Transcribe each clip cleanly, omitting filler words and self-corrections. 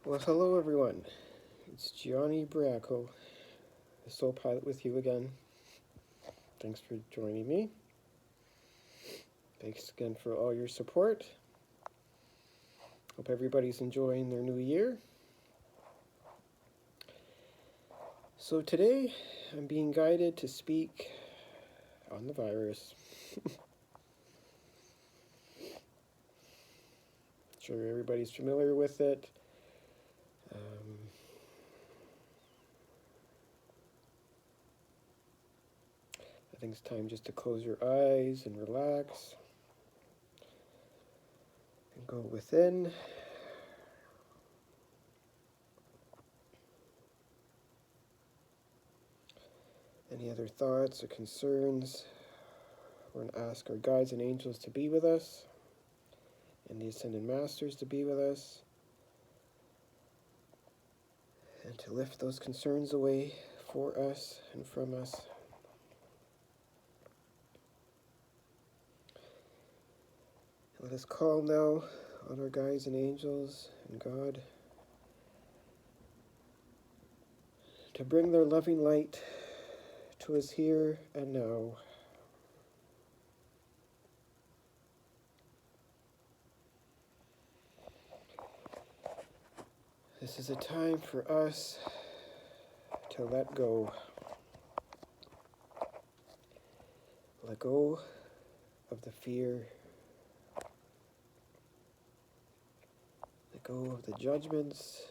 Well, hello everyone. It's Gianni Briaco, the Soul Pilot, with you again. Thanks for joining me. Thanks again for all your support. Hope everybody's enjoying their new year. So today, I'm being guided to speak on the virus. Sure, everybody's familiar with it. I think it's time just to close your eyes and relax and go within. Any other thoughts or concerns? We're going to ask our guides and angels to be with us and the Ascended Masters to be with us and to lift those concerns away for us and from us. Let us call now on our guides and angels and God to bring their loving light to us here and now. This is a time for us to let go. Let go of the fear. Let go of the judgments.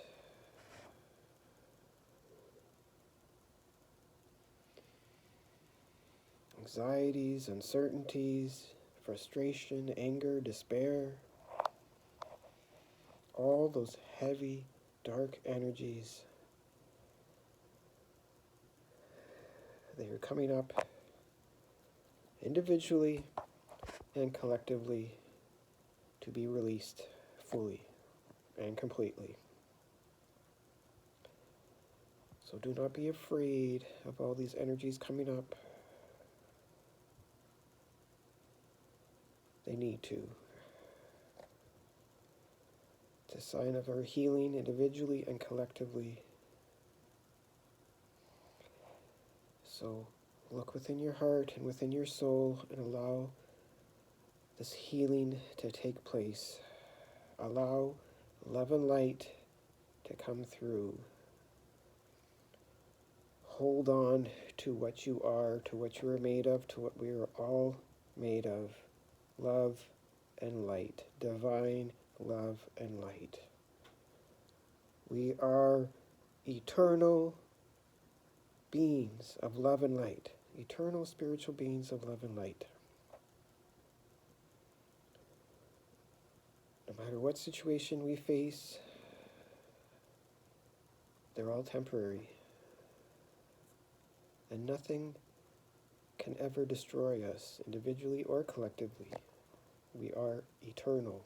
Anxieties, uncertainties, frustration, anger, despair. All those heavy, dark energies. They are coming up individually and collectively to be released fully and completely. So do not be afraid of all these energies coming up. They need to. It's a sign of our healing individually and collectively. So look within your heart and within your soul and allow this healing to take place. Allow love and light to come through. Hold on to what you are, to what you are made of, to what we are all made of. Love and light. Divine love and light. We are eternal beings of love and light. Eternal spiritual beings of love and light. No matter what situation we face, they're all temporary. And nothing can ever destroy us, individually or collectively. We are eternal.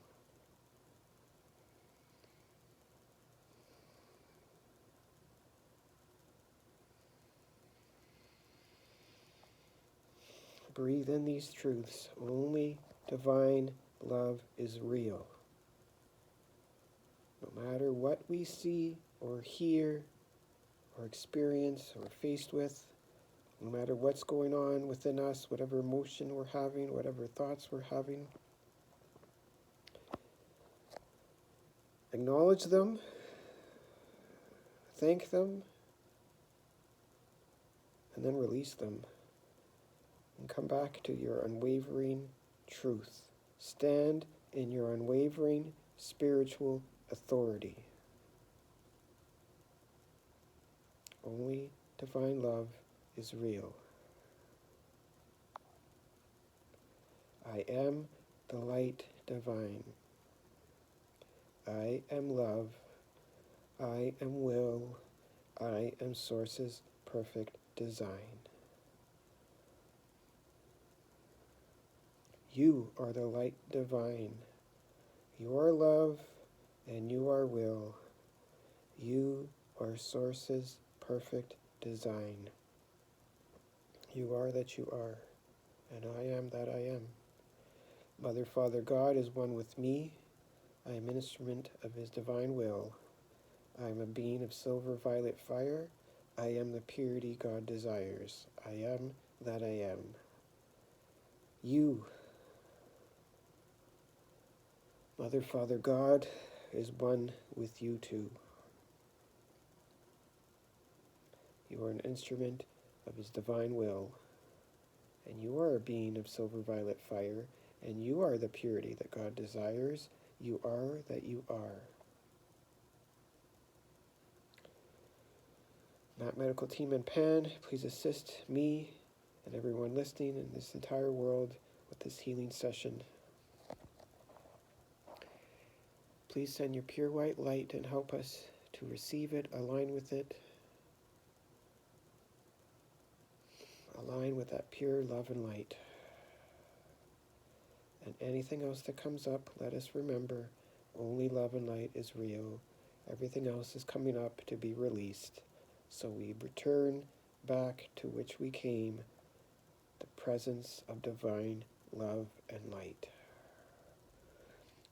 Breathe in these truths. Only divine love is real. No matter what we see or hear or experience or are faced with, no matter what's going on within us, whatever emotion we're having, whatever thoughts we're having, acknowledge them, thank them, and then release them. And come back to your unwavering truth. Stand in your unwavering spiritual authority. Only divine love is real. I am the light divine. I am love. I am will. I am Source's perfect design. You are the light divine. You are love and you are will. You are Source's perfect design. You are that you are, and I am that I am. Mother, Father, God is one with me. I am an instrument of His divine will. I am a being of silver violet fire. I am the purity God desires. I am that I am. You, Mother, Father, God, is one with you too. You are an instrument of His divine will, and you are a being of silver violet fire, and you are the purity that God desires. You are that you are. Matt Medical Team and Pan, please assist me and everyone listening in this entire world with this healing session. Please send your pure white light and help us to receive it, align with it, align with that pure love and light. And anything else that comes up, let us remember, only love and light is real. Everything else is coming up to be released. So we return back to which we came, the presence of divine love and light.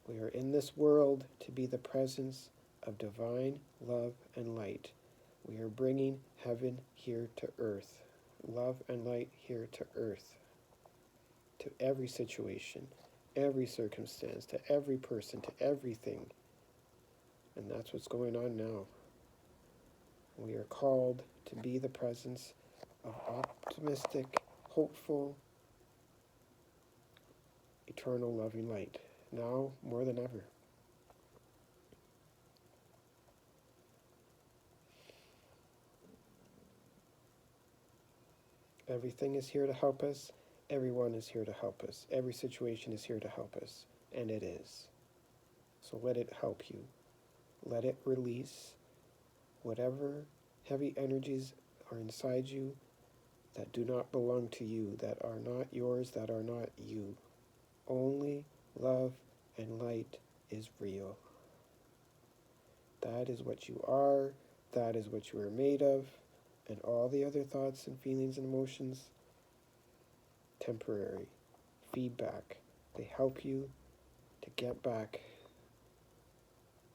We are in this world to be the presence of divine love and light. We are bringing heaven here to earth, love and light here to earth, to every situation, every circumstance, to every person, to everything. And that's what's going on now. We are called to be the presence of optimistic, hopeful, eternal loving light, now more than ever. Everything is here to help us. Everyone is here to help us. Every situation is here to help us. And it is. So let it help you. Let it release whatever heavy energies are inside you that do not belong to you, that are not yours, that are not you. Only love and light is real. That is what you are. That is what you are made of. And all the other thoughts and feelings and emotions, temporary. Feedback. They help you to get back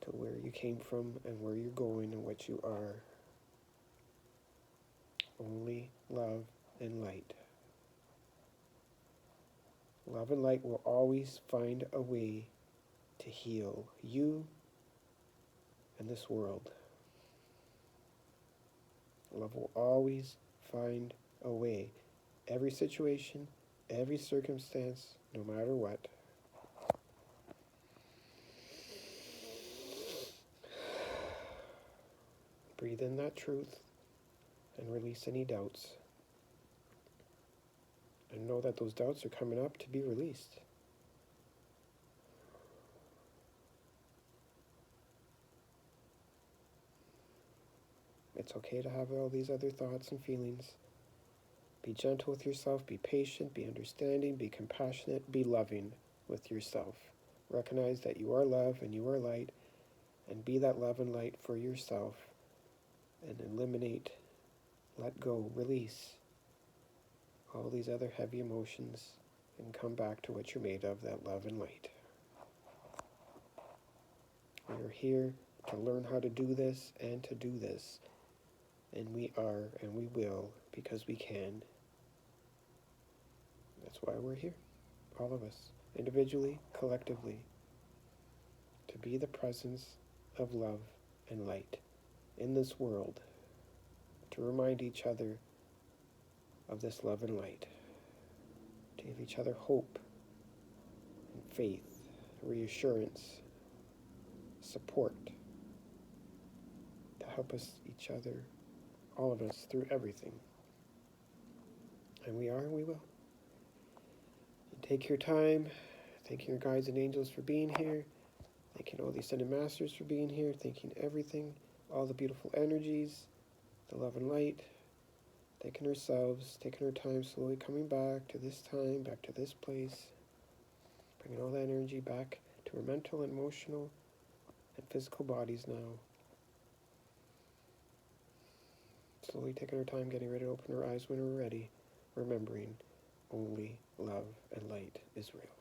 to where you came from and where you're going and what you are. Only love and light. Love and light will always find a way to heal you and this world. Love will always find a way. Every situation, every circumstance, no matter what. Breathe in that truth and release any doubts. And know that those doubts are coming up to be released. It's okay to have all these other thoughts and feelings. Be gentle with yourself, be patient, be understanding, be compassionate, be loving with yourself. Recognize that you are love and you are light, and be that love and light for yourself, and eliminate, let go, release all these other heavy emotions, and come back to what you're made of, that love and light. We are here to learn how to do this and to do this. And we are and we will because we can. That's why we're here, all of us, individually, collectively, to be the presence of love and light in this world, to remind each other of this love and light, to give each other hope and faith, reassurance, support, to help us each other, all of us, through everything. And we are and we will. And take your time, thanking your guides and angels for being here, thanking all the Ascended Masters for being here, thanking everything, all the beautiful energies, the love and light, thanking ourselves, taking our time, slowly coming back to this time, back to this place, bringing all that energy back to our mental, emotional, and physical bodies now. Slowly taking our time, getting ready to open our eyes when we're ready, remembering only love and light is real.